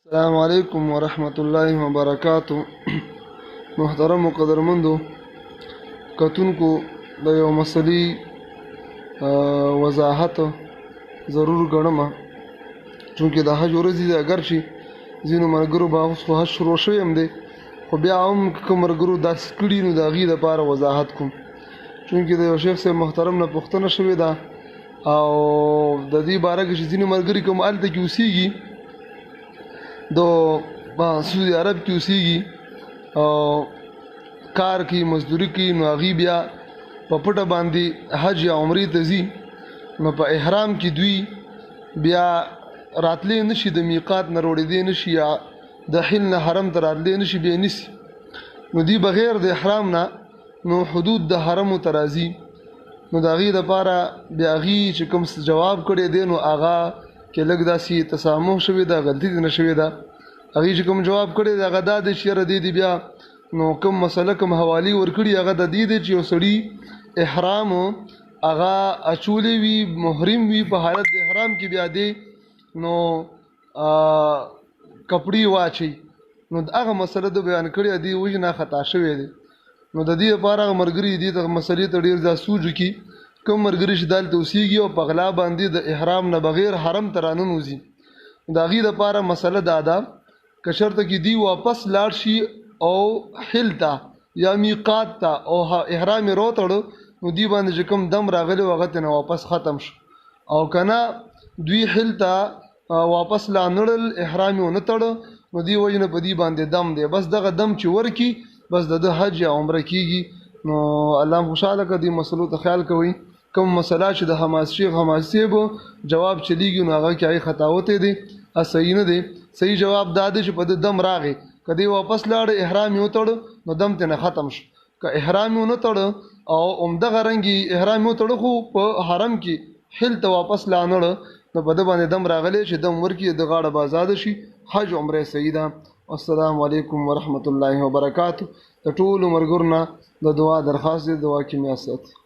السلام علیکم ورحمۃ اللہ وبرکاتہ. محترم قدرمندو کتونکو د یو مسلې وضاحت ضرور ګڼم، چونکې د حج ورځې ده. اگر چې ځینو ملګرو به اوس خو حج شروع شوی هم دی، خو بیا هم کوم ملګرو داسې کړي نو د هغې دپاره وضاحت کوم، چونکې د یو شیخ صاحب محترم نه پوښتنه شوې ده او د دې باره کې چې ځینې ملګري کوم هلته کې اوسېږي، د سعودي عرب کې اوسېږي او کار کوي، مزدوري کوي، نو هغوی بیا په پټه باندې حج یا عمرې ته ځي، نو په احرام کې دوی بیا راتلی نه شي، د میقات نه روړېدی نه شي، یا د حل نه حرم ته راتلی نه شي، بیا نیسي. نو دوی بغیر د احرام نه نو حدود د حرمو ته راځي. نو د هغې دپاره بیا هغې چې کوم جواب کړی دی نو هغه کې لږ داسې تسامح شوې ده، غلطي دې نه شوې ده. هغې چې کوم جواب کړی دی هغه دا دی چې یاره دې بیا نو کوم مسله کوم حوالې ورکړي هغه د دې دی چې یو سړي احرام هغه اچولی وي، محرم وي، په حالت د احرام کې بیا دی نو کپړې واچوي، نو هغه مسله د بیان کړې دې وجې نه خطا شوی دی. نو د دې لپاره هغه ملګري دې ته مسلې ته ډېر زیات سوچ وکړي. کوم ملګري چې دلته اوسېږي او په غلا باندې د احرام نه بغیر حرم ته راننوځي، د هغې دپاره مسله دا ده که چېرته کې دوی واپس لاړ شي او حل ته یا میقات ته او احرام یې راوتړو، نو دوی باندې چې کوم دم راغلی و هغه ترې نه واپس ختم شو، او که نه دوی حل ته واپس لا نړل، احرام یې ونه تړو، نو دې وجې نه په دې باندې دم دی. بس دغه دم چې ورکي بس د ده حج یا عمره کېږي. نو الله خوشحاله که دې مسلو ته خیال کوئ. کوم مسله چې د شیخ حماسي صاحب جواب چلیږي نو هغه کې هغې خطاوتی دی، صحیح نه دی. صحیح جواب دا دی چې په ده دم راغی، که دی واپس لاړ احرام یې وتړو نو دم ترې نه ختم شو، که احرام یې ونه تړو او همدغه رنګې احرام یې وتړو خو په حرم کې حل ته واپس لا نړه، نو په ده باندې دم راغلی چې دم ورکړي، د غاړه به ازاده شي، حج عمره صحیح ده. السلام علیکم ورحمۃ اللہ وبرکاتہ. د ټولو ملګرو نه د دعا درخواست دی، دعا کې مې اسات.